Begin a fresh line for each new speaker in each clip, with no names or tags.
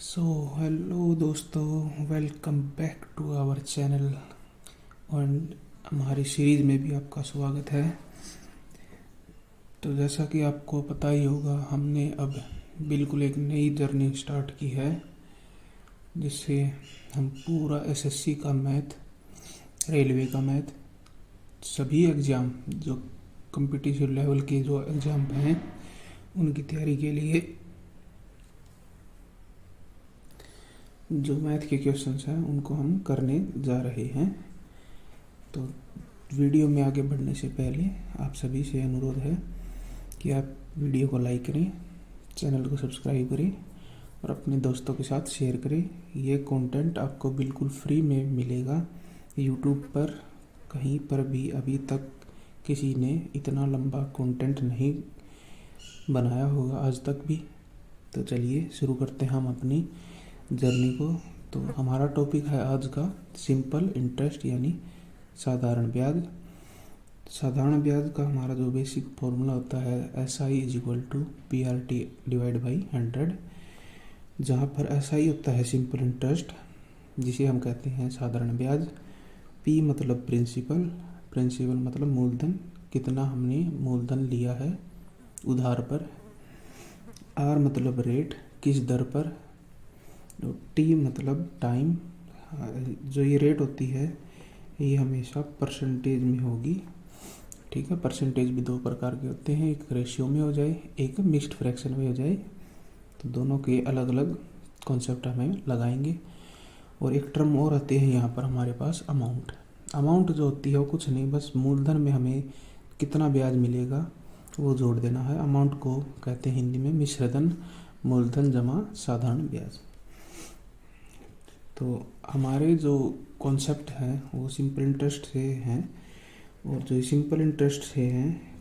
सो hello दोस्तों, welcome back to our channel. और हमारी सीरीज़ में भी आपका स्वागत है। तो जैसा कि आपको पता ही होगा, हमने अब बिल्कुल एक नई जर्नी स्टार्ट की है, जिससे हम पूरा एसएससी का मैथ, रेलवे का मैथ, सभी एग्ज़ाम जो कंपटीशन लेवल के जो एग्ज़ाम हैं उनकी तैयारी के लिए जो मैथ के क्वेश्चंस हैं उनको हम करने जा रहे हैं। तो वीडियो में आगे बढ़ने से पहले आप सभी से अनुरोध है कि आप वीडियो को लाइक करें, चैनल को सब्सक्राइब करें और अपने दोस्तों के साथ शेयर करें। ये कंटेंट आपको बिल्कुल फ्री में मिलेगा यूट्यूब पर। कहीं पर भी अभी तक किसी ने इतना लंबा कंटेंट नहीं बनाया होगा आज तक भी। तो चलिए शुरू करते हैं हम अपनी जर्नी को। तो हमारा टॉपिक है आज का सिंपल इंटरेस्ट यानी साधारण ब्याज। साधारण ब्याज का हमारा जो बेसिक फॉर्मूला होता है SI is equal to PRT divide by 100, जहाँ पर SI होता है सिंपल इंटरेस्ट, जिसे हम कहते हैं साधारण ब्याज। P मतलब प्रिंसिपल, प्रिंसिपल मतलब मूलधन, कितना हमने मूलधन लिया है उधार पर। R मतलब रेट, किस दर पर। T मतलब टाइम, जो ये रेट होती है ये हमेशा परसेंटेज में होगी। ठीक है, परसेंटेज भी दो प्रकार के होते हैं, एक रेशियो में हो जाए, एक मिक्स्ड फ्रैक्शन में हो जाए। तो दोनों के अलग अलग कॉन्सेप्ट हमें लगाएंगे। और एक टर्म और आते हैं यहाँ पर हमारे पास, अमाउंट। अमाउंट जो होती है वो कुछ नहीं, बस मूलधन में हमें कितना ब्याज मिलेगा वो जोड़ देना है। अमाउंट को कहते हैं हिंदी में मिश्रधन, मूलधन जमा साधारण ब्याज। तो हमारे जो कॉन्सेप्ट हैं वो सिंपल इंटरेस्ट से हैं, और जो सिंपल इंटरेस्ट से हैं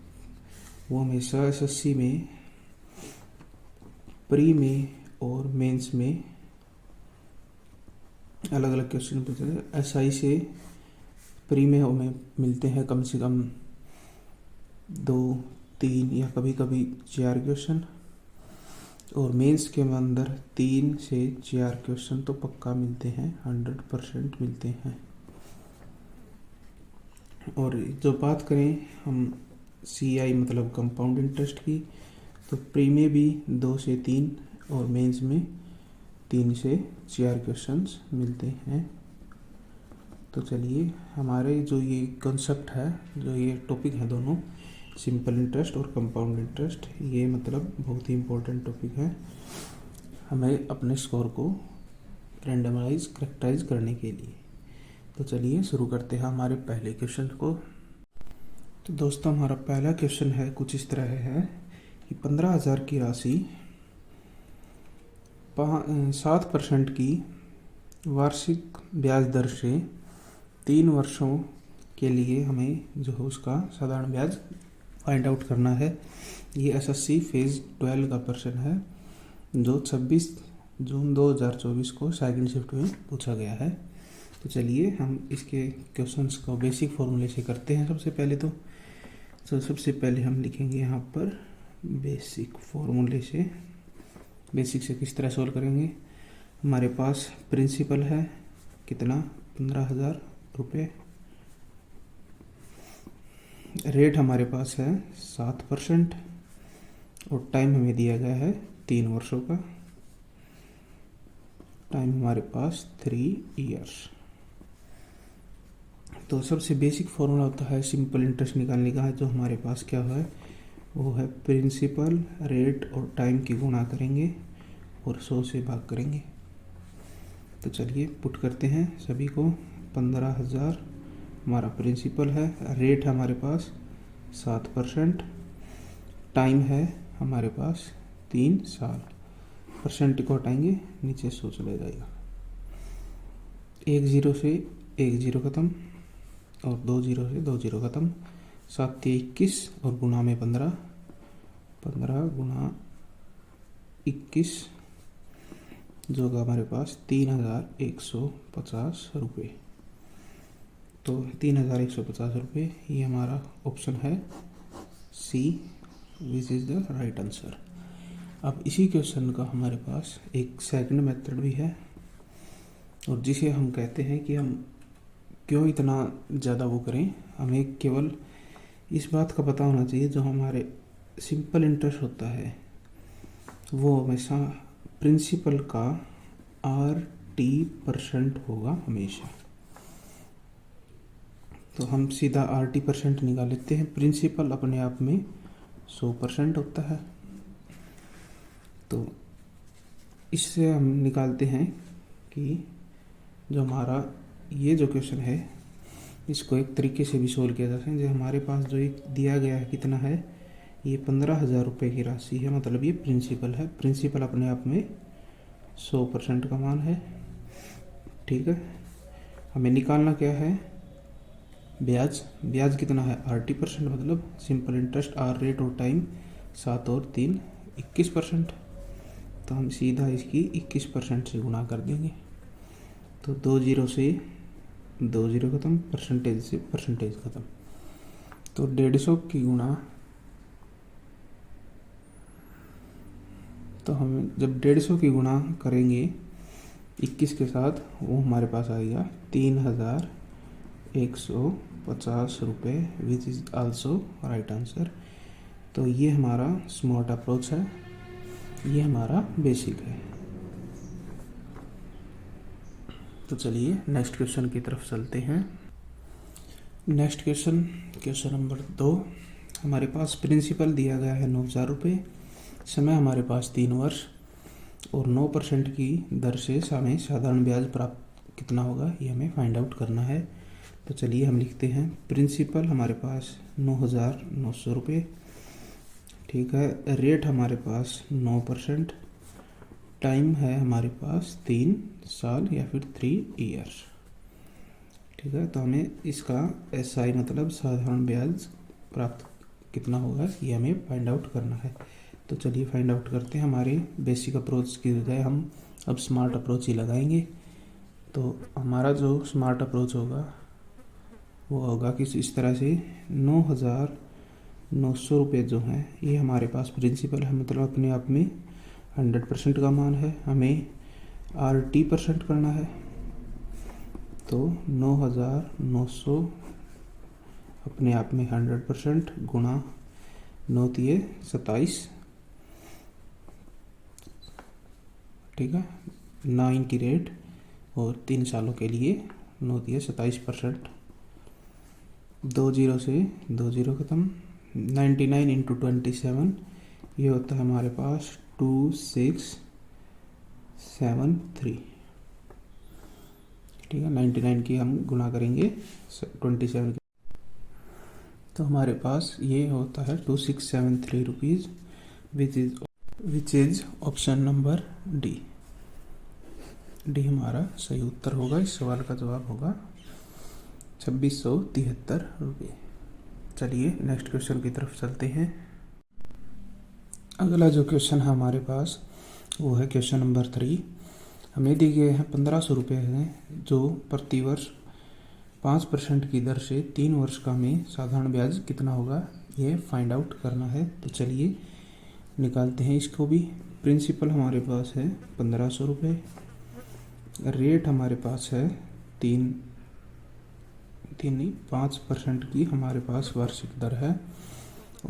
वो हमेशा एसएससी में, प्री में और मेंस में अलग अलग क्वेश्चन पूछते हैं। एसआई से प्री में हमें मिलते हैं कम से कम 2, 3 या कभी कभी 4 क्वेश्चन, और मेंस के अंदर 3 से 4 क्वेश्चन तो पक्का मिलते हैं, 100% मिलते हैं। और जो बात करें हम CI मतलब कंपाउंड इंटरेस्ट की, तो प्री में भी 2 से 3 और मेंस में 3 से 4 क्वेश्चंस मिलते हैं। तो चलिए, हमारे जो ये कॉन्सेप्ट है, जो ये टॉपिक है दोनों, सिंपल इंटरेस्ट और कंपाउंड इंटरेस्ट, ये मतलब बहुत ही इम्पोर्टेंट टॉपिक है हमें अपने स्कोर को रैंडमाइज करेक्टराइज करने के लिए। तो चलिए शुरू करते हैं हमारे पहले क्वेश्चन को। तो दोस्तों, हमारा पहला क्वेश्चन है कुछ इस तरह है कि 15,000 की राशि 7% की वार्षिक ब्याज दर से 3 वर्षों के लिए हमें जो है उसका साधारण ब्याज फाइंड आउट करना है। ये एसएससी फेज़ 12 का प्रश्न है, जो 26 जून 2024 को सेकंड शिफ्ट में पूछा गया है। तो चलिए हम इसके क्वेश्चंस को बेसिक फॉर्मूले से करते हैं। सबसे पहले हम लिखेंगे यहाँ पर बेसिक फॉर्मूले से। बेसिक से किस तरह सॉल्व करेंगे। हमारे पास प्रिंसिपल है कितना, 15,000 रुपये। रेट हमारे पास है 7% और टाइम हमें दिया गया है 3 वर्षों का। टाइम हमारे पास 3 इयर्स। तो सबसे बेसिक फॉर्मूला होता है सिंपल इंटरेस्ट निकालने का, जो हमारे पास क्या है वो है प्रिंसिपल, रेट और टाइम की गुणा करेंगे और 100 से भाग करेंगे। तो चलिए पुट करते हैं सभी को। 15,000 हमारा प्रिंसिपल है, रेट हमारे पास 7%, टाइम है हमारे पास 3 साल। परसेंट को हटाएंगे, नीचे 100 चला जाएगा। 1 0 से 1 0 खत्म और 2 0 से 2 0 खत्म। 7 3 21 और गुणा में 15, 15 गुणा 21 जो होगा हमारे पास 3,150 रुपये। तो 3,150 रुपये, ये हमारा ऑप्शन है C, which is the right answer. अब इसी क्वेश्चन का हमारे पास एक सेकंड मेथड भी है, और जिसे हम कहते हैं कि हम क्यों इतना ज़्यादा वो करें। हमें केवल इस बात का पता होना चाहिए, जो हमारे सिंपल इंटरेस्ट होता है वो हमेशा प्रिंसिपल का RT% होगा हमेशा। तो हम सीधा RT% निकाल लेते हैं। प्रिंसिपल अपने आप में 100% होता है, तो इससे हम निकालते हैं कि जो हमारा ये जो क्वेश्चन है इसको एक तरीके से भी सोल्व किया जा सकता है। जो हमारे पास जो एक दिया गया है कितना है, ये 15,000 रुपये की राशि है, मतलब ये प्रिंसिपल है। प्रिंसिपल अपने आप में 100% का मान है, ठीक है। हमें निकालना क्या है, ब्याज। ब्याज कितना है, RT%, मतलब सिंपल इंटरेस्ट, R रेट और टाइम 7 और 3 21%। तो हम सीधा इसकी 21% से गुणा कर देंगे, तो 2 जीरो से 2 जीरो खत्म, परसेंटेज से परसेंटेज खत्म। तो 150 की गुणा, तो हम जब 150 की गुणा करेंगे 21 के साथ, वो हमारे पास आएगा 3,150 रुपये, which is also right answer. तो ये हमारा स्मार्ट अप्रोच है, ये हमारा बेसिक है। तो चलिए नेक्स्ट क्वेश्चन की तरफ चलते हैं। Next question number 2। हमारे पास प्रिंसिपल दिया गया है 9,000 रुपये, समय हमारे पास 3 वर्ष, और 9% की दर से हमें साधारण ब्याज प्राप्त कितना होगा, ये हमें फाइंड आउट करना है। तो चलिए हम लिखते हैं, प्रिंसिपल हमारे पास 9,900 रुपये, ठीक है। रेट हमारे पास 9%, टाइम है हमारे पास 3 साल या फिर 3 ईयर्स, ठीक है। तो हमें इसका SI मतलब साधारण ब्याज प्राप्त कितना होगा, ये हमें फाइंड आउट करना है। तो चलिए फाइंड आउट करते हैं। हमारे बेसिक अप्रोच की बजाय हम अब स्मार्ट अप्रोच ही लगाएंगे। तो हमारा जो स्मार्ट अप्रोच होगा वो होगा कि इस तरह से 9,900 रुपये जो हैं, ये हमारे पास प्रिंसिपल है, मतलब अपने आप में 100% का मान है। हमें RT% करना है, तो 9,900 अपने आप में 100% गुणा 9 तिये 27, ठीक है। 9 की रेट और 3 सालों के लिए 9 तिये 27%। 2 जीरो से 2 जीरो खत्म, 99 इंटू 27, ये होता है हमारे पास 2673, ठीक है। 99 की हम गुणा करेंगे 27, तो हमारे पास ये होता है 2673 rupees, which is option number D. D हमारा सही उत्तर होगा। इस सवाल का जवाब होगा 2673 रुपये। चलिए नेक्स्ट क्वेश्चन की तरफ चलते हैं। अगला जो क्वेश्चन है हमारे पास वो है क्वेश्चन नंबर 3। हमें दिए गए हैं 1,500 रुपये हैं, जो प्रतिवर्ष 5% की दर से 3 वर्ष का हमें साधारण ब्याज कितना होगा, ये फाइंड आउट करना है। तो चलिए निकालते हैं इसको भी। प्रिंसिपल हमारे पास है 1,500 रुपये, रेट हमारे पास है 5% की हमारे पास वार्षिक दर है,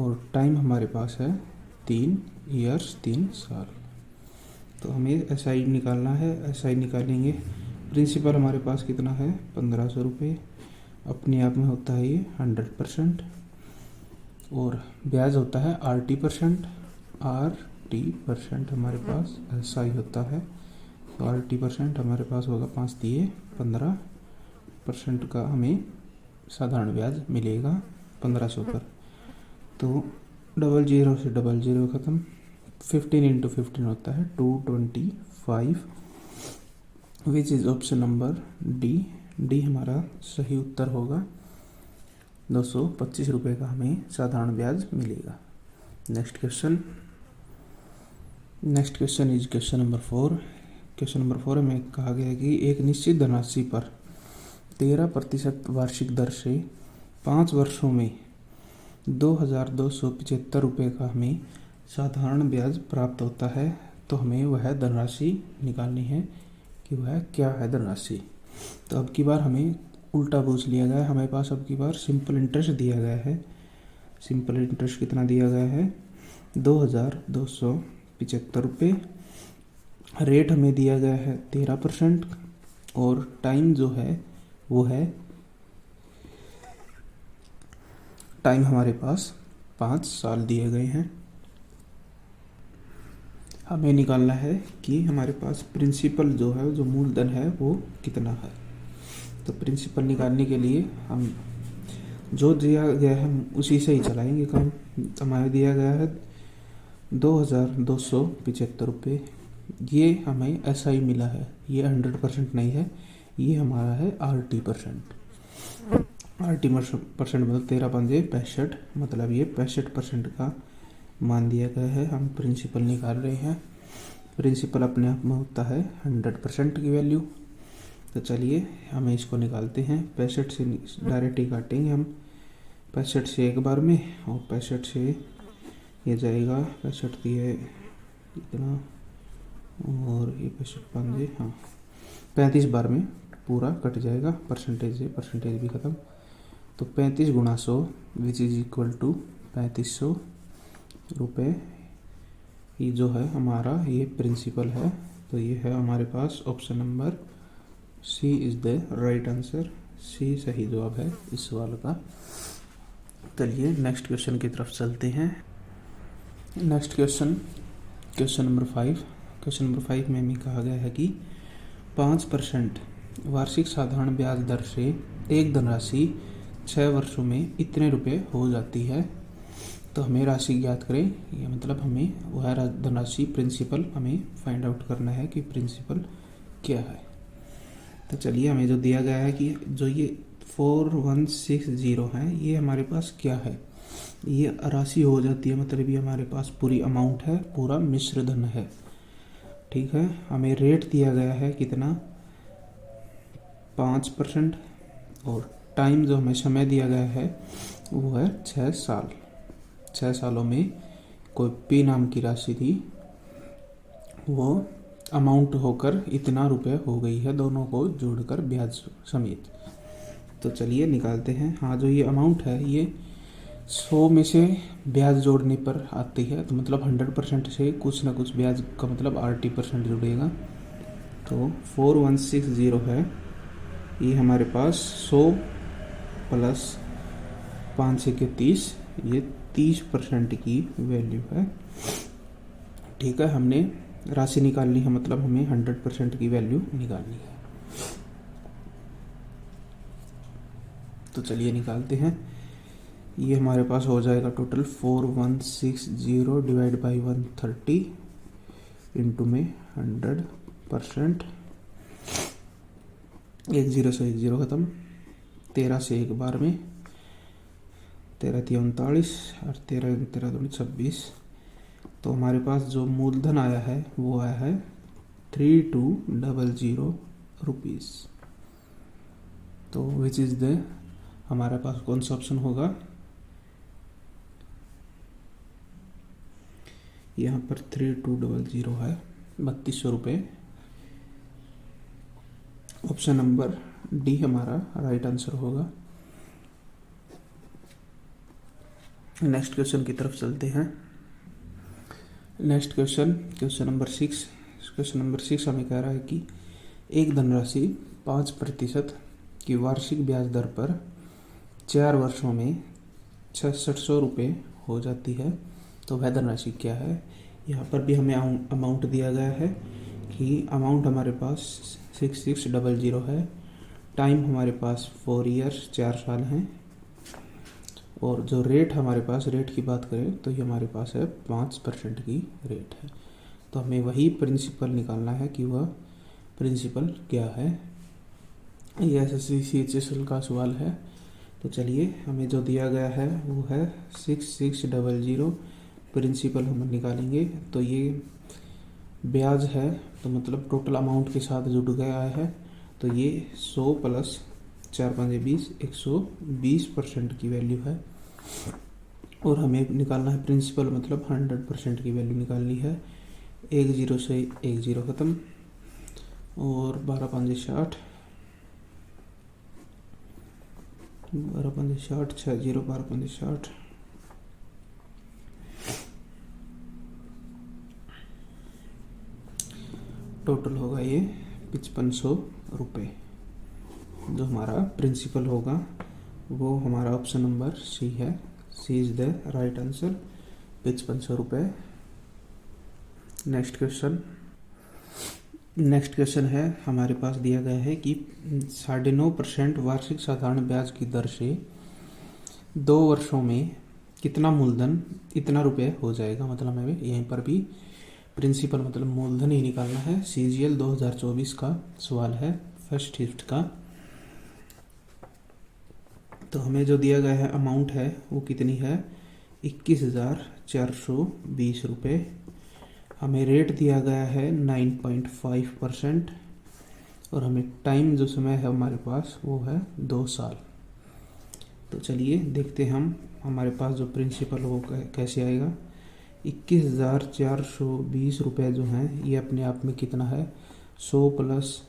और टाइम हमारे पास है 3 ईयर्स 3 साल। तो हमें SI निकालना है। SI निकालेंगे। प्रिंसिपल हमारे पास कितना है 1,500 रुपये, अपने आप में होता है ये 100%, और ब्याज होता है RT% हमारे पास SI होता है। तो RT% हमारे पास होगा 5 तिये 15% का हमें साधारण ब्याज मिलेगा 1,500 पर। तो 00 से 00 खत्म, 15 इंटू 15 होता है 225, which is option number D. D हमारा सही उत्तर होगा। 225 रुपये का हमें साधारण ब्याज मिलेगा। Next question is question number 4। Question number 4 में कहा गया है कि एक निश्चित धनराशि पर 13% वार्षिक दर से 5 वर्षों में 2,275 रुपये का हमें साधारण ब्याज प्राप्त होता है, तो हमें वह धनराशि निकालनी है कि वह क्या है धनराशि। तो अब की बार हमें उल्टा पूछ लिया गया है, हमारे पास अब की बार सिंपल इंटरेस्ट दिया गया है। सिंपल इंटरेस्ट कितना दिया गया है, 2275 रुपये। रेट हमें दिया गया है 13% और टाइम जो है वो है, टाइम हमारे पास 5 साल दिए गए हैं। हमें निकालना है कि हमारे पास प्रिंसिपल जो है, जो मूलधन है वो कितना है। तो प्रिंसिपल निकालने के लिए हम जो दिया गया है हम उसी से ही चलाएंगे काम। हमारे दिया गया है 2275 रुपये। ये हमें ऐसा ही मिला है, ये 100% नहीं है, ये हमारा है RT%। RT% मतलब 13×5 = 65, मतलब ये 65% का मान दिया गया है। हम प्रिंसिपल निकाल रहे हैं। प्रिंसिपल अपने आप में होता है 100% की वैल्यू। तो चलिए हमें इसको निकालते हैं। 65 से डायरेक्ट ही काटेंगे हम, 65 से एक बार में, और 65 से ये जाएगा 65 दिए इतना, और ये 65×5 हाँ 35 बार में पूरा कट जाएगा। परसेंटेज से परसेंटेज भी ख़त्म। तो 35 × 100 विच इज़ इक्वल टू 3500 रुपये। ये जो है हमारा ये प्रिंसिपल है। तो ये है हमारे पास option number C is the right answer. C सही जवाब है इस सवाल का। चलिए नेक्स्ट क्वेश्चन की तरफ चलते हैं। Next question number 5। Question number 5 में हमें कहा गया है कि 5% वार्षिक साधारण ब्याज दर से एक धनराशि 6 वर्षों में इतने रुपए हो जाती है। तो हमें राशि ज्ञात करें, ये मतलब हमें वह धनराशि प्रिंसिपल हमें फाइंड आउट करना है कि प्रिंसिपल क्या है। तो चलिए हमें जो दिया गया है कि जो ये 4160 है, ये हमारे पास क्या है, ये राशि हो जाती है, मतलब ये हमारे पास पूरी अमाउंट है, पूरा मिश्र धन है। ठीक है, हमें रेट दिया गया है कितना, 5%, और टाइम जो हमें समय दिया गया है वो है 6 साल। 6 सालों में कोई P नाम की राशि थी, वो अमाउंट होकर इतना रुपए हो गई है, दोनों को जोड़कर ब्याज समेत। तो चलिए निकालते हैं। हाँ, जो ये अमाउंट है ये 100 में से ब्याज जोड़ने पर आती है, तो मतलब 100% से कुछ ना कुछ ब्याज का मतलब RT% जुड़ेगा। तो 4160 है, ये हमारे पास 100 + 5 से 30, ये 30% की वैल्यू है। ठीक है, हमने राशि निकालनी है, मतलब हमें 100% की वैल्यू निकालनी है। तो चलिए निकालते हैं। ये हमारे पास हो जाएगा टोटल 4160 डिवाइड बाई 130 इंटू में 100%। 1 0 से 1 0 खत्म, 13 से एक बार में, 13 × 39 और 13 × 13 = 26। तो हमारे पास जो मूलधन आया है वो आया है 3200 रुपीज़। तो विच इज़ द, हमारे पास कौन सा ऑप्शन होगा, यहाँ पर 3200 है, 3200 रुपये। ऑप्शन नंबर डी हमारा राइट आंसर होगा। नेक्स्ट क्वेश्चन की तरफ चलते हैं। Next question number 6। Question number 6 हमें कह रहा है कि एक धनराशि 5% की वार्षिक ब्याज दर पर 4 वर्षों में 6600 रुपये हो जाती है। तो वह धनराशि क्या है। यहाँ पर भी हमें अमाउंट दिया गया है कि अमाउंट हमारे पास 6600 है, टाइम हमारे पास 4 ईयर्स 4 साल हैं, और जो रेट हमारे पास, रेट की बात करें तो ये हमारे पास है 5% की रेट है। तो हमें वही प्रिंसिपल निकालना है कि वह प्रिंसिपल क्या है। ये SSC CHSL का सवाल है। तो चलिए हमें जो दिया गया है वो है 6600, प्रिंसिपल हम निकालेंगे। तो ये ब्याज है, तो मतलब टोटल अमाउंट के साथ जुड़ गया है। तो ये 100 + 4×5 = 20, 120% की वैल्यू है। और हमें निकालना है प्रिंसिपल, मतलब 100% की वैल्यू निकालनी है। 1 0 से 1 0 ख़त्म, और 12 5 60, 12 5 60, 6 0 12 5 60, टोटल होगा ये 5500 रुपये। जो हमारा प्रिंसिपल होगा वो हमारा ऑप्शन नंबर सी है। सी इज़ द राइट आंसर, 5500 रुपये। नेक्स्ट क्वेश्चन है, हमारे पास दिया गया है कि 9.5% वार्षिक साधारण ब्याज की दर से 2 वर्षों में कितना मूलधन इतना रुपये हो जाएगा। मतलब हमें यहीं पर भी प्रिंसिपल मतलब मूलधन ही निकालना है। CGL 2024 का सवाल है, फर्स्ट शिफ्ट का। तो हमें जो दिया गया है अमाउंट है वो कितनी है, 21,420 रुपये। हमें रेट दिया गया है 9.5%, और हमें टाइम जो समय है हमारे पास वो है 2 साल। तो चलिए देखते हम हमारे पास जो प्रिंसिपल वो कैसे आएगा। 21,420 रुपये जो हैं ये अपने आप में कितना है, 100 प्लस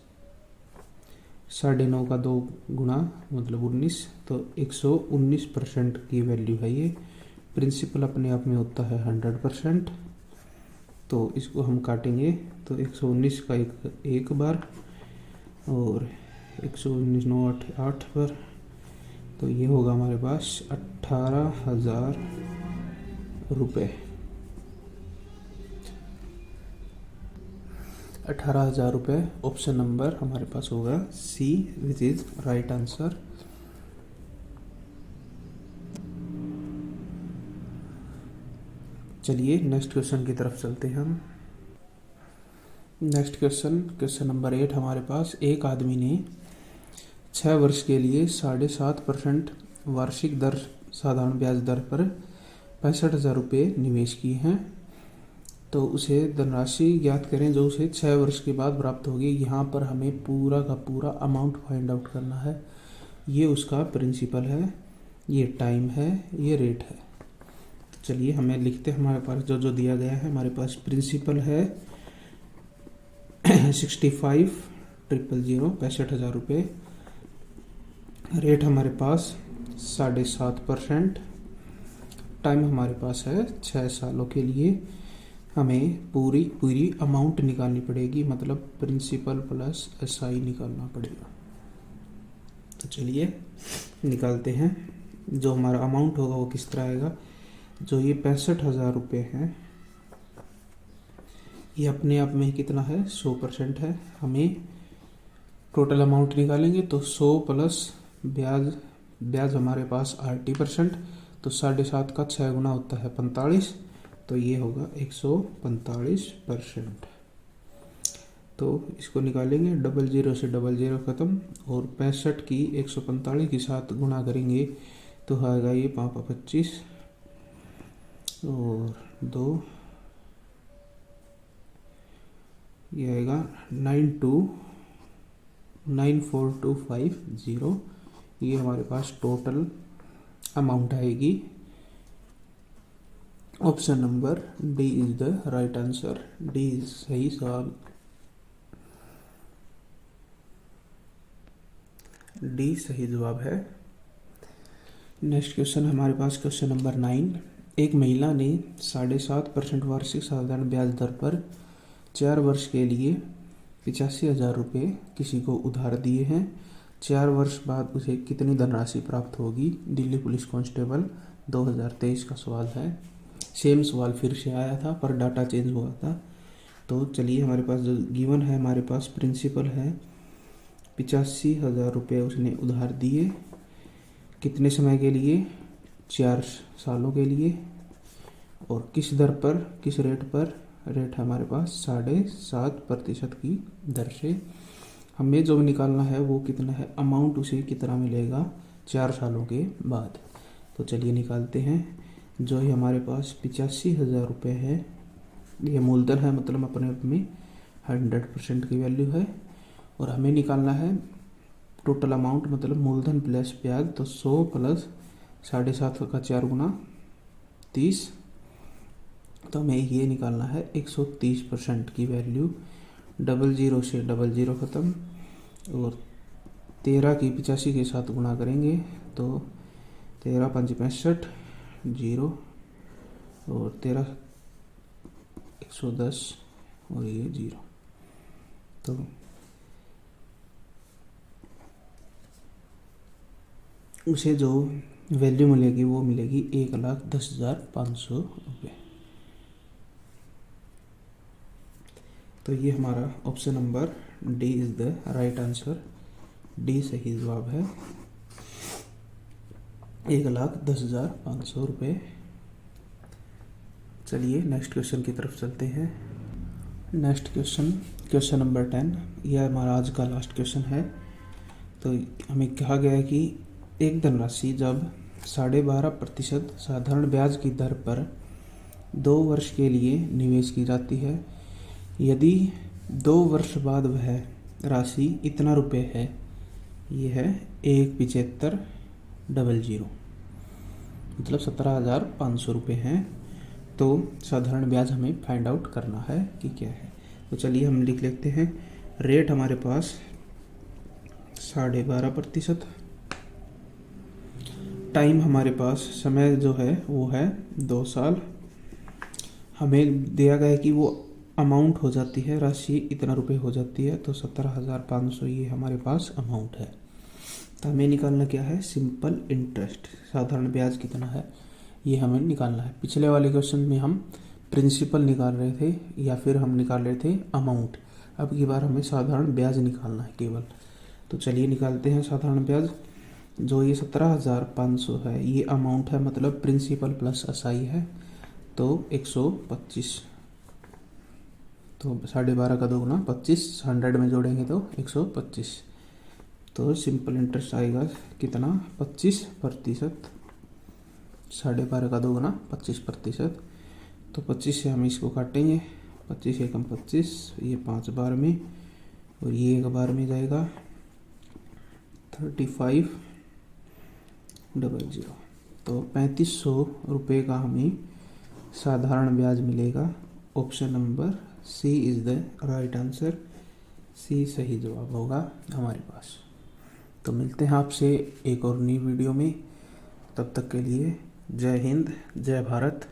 9.5 का 2 गुना मतलब 19, तो 119% की वैल्यू है ये। प्रिंसिपल अपने आप में होता है 100%, तो इसको हम काटेंगे तो 119 का एक बार और 119 9 8 8 पर, तो ये होगा हमारे पास 18,000 रुपये। 18,000 रुपये ऑप्शन नंबर हमारे पास होगा सी, विच इज राइट आंसर। चलिए नेक्स्ट क्वेश्चन की तरफ चलते हैं हम। नेक्स्ट क्वेश्चन नंबर 8 हमारे पास, एक आदमी ने 6 वर्ष के लिए 7.5% वार्षिक दर साधारण ब्याज दर पर 65,000 रुपये निवेश किए हैं। तो उसे धनराशि ज्ञात करें जो उसे 6 वर्ष के बाद प्राप्त होगी। यहाँ पर हमें पूरा का पूरा अमाउंट फाइंड आउट करना है। ये उसका प्रिंसिपल है, ये टाइम है, ये रेट है। तो चलिए हमें लिखते हैं, हमारे पास जो दिया गया है। हमारे पास प्रिंसिपल है 65,000 रुपये। रेट हमारे पास 7.5%। टाइम हमारे पास है 6 सालों के लिए। हमें पूरी अमाउंट निकालनी पड़ेगी, मतलब प्रिंसिपल प्लस SI निकालना पड़ेगा। तो चलिए निकालते हैं। जो हमारा अमाउंट होगा वो किस तरह आएगा, जो ये 65,000 रुपये हैं ये अपने आप में कितना है, 100% है। हमें टोटल अमाउंट निकालेंगे तो 100 प्लस ब्याज हमारे पास 80%, तो 7.5 का 6 गुना होता है 45, तो ये होगा 145%। तो इसको निकालेंगे, 00 से 00 ख़त्म, और 65 की 145 के साथ गुणा करेंगे तो आएगा ये 5 25 और 2, ये आएगा 9494250। ये हमारे पास टोटल अमाउंट आएगी। Option number D is the right answer. D is सही सवाल, डी सही जवाब है। नेक्स्ट क्वेश्चन हमारे पास क्वेश्चन नंबर 9। एक महिला ने 7.5% वार्षिक साधारण ब्याज दर पर 4 वर्ष के लिए 85,000 रुपये किसी को उधार दिए हैं। 4 वर्ष बाद उसे कितनी धनराशि प्राप्त होगी। दिल्ली पुलिस कांस्टेबल 2023 का सवाल है। सेम सवाल फिर से आया था पर डाटा चेंज हुआ था। तो चलिए हमारे पास जो गिवन है, हमारे पास प्रिंसिपल है 85,000 रुपये उसने उधार दिए। कितने समय के लिए, 4 सालों के लिए, और किस दर पर, किस रेट पर। रेट हमारे पास 7.5% की दर से। हमें जो निकालना है वो कितना है, अमाउंट उसे कितना मिलेगा 4 सालों के बाद। तो चलिए निकालते हैं। जो ही हमारे पास 85,000 रुपये है, ये मूलधन है, मतलब अपने आप में 100% की वैल्यू है। और हमें निकालना है टोटल अमाउंट, मतलब मूलधन प्लस ब्याज, तो 100 प्लस 7.5 का 4 गुना 130, तो हमें ये निकालना है 130% की वैल्यू। 00 से 00 ख़त्म, और 13 की 85 के साथ गुणा करेंगे तो 13 5 65, 0, और 13 110, और ये 0। तो उसे जो वैल्यू मिलेगी वो मिलेगी 1,10,500 रुपये। तो ये हमारा option number D is the right answer. D सही जवाब है, 1,10,500 रुपये। चलिए नेक्स्ट क्वेश्चन की तरफ चलते हैं। नेक्स्ट क्वेश्चन नंबर 10, यह हमारा आज का लास्ट क्वेश्चन है। तो हमें कहा गया है कि एक धनराशि जब 12.5% साधारण ब्याज की दर पर 2 वर्ष के लिए निवेश की जाती है, यदि 2 वर्ष बाद वह राशि इतना रुपये है, यह है 1,75,00, मतलब 17,500 रुपये हैं। तो साधारण ब्याज हमें फाइंड आउट करना है कि क्या है। तो चलिए हम लिख लेते हैं। रेट हमारे पास 12.5%, टाइम हमारे पास समय जो है वो है 2 साल। हमें दिया गया है कि वो अमाउंट हो जाती है, राशि इतना रुपए हो जाती है, तो 17,500 ये हमारे पास अमाउंट है। तो हमें निकालना क्या है, सिंपल इंटरेस्ट, साधारण ब्याज कितना है ये हमें निकालना है। पिछले वाले क्वेश्चन में हम प्रिंसिपल निकाल रहे थे या फिर हम निकाल रहे थे अमाउंट। अब की बार हमें साधारण ब्याज निकालना है केवल। तो चलिए निकालते हैं साधारण ब्याज। जो ये 17,500 है ये अमाउंट है, मतलब प्रिंसिपल प्लस असाई है, तो 125। तो 12.5 का 2 गुना 25, 100 में जोड़ेंगे तो 125। तो सिंपल इंटरेस्ट आएगा कितना, 25%। 12.5 का 2 गुना 25%। तो 25 से हम इसको काटेंगे, 25 एकम 25, ये 5 बार में, और ये 1 बार में जाएगा 35,00। तो 3,500 रुपये का हमें साधारण ब्याज मिलेगा। Option number C is the right answer. C सही जवाब होगा हमारे पास। तो मिलते हैं आपसे एक और नई वीडियो में। तब तक के लिए जय हिंद, जय भारत।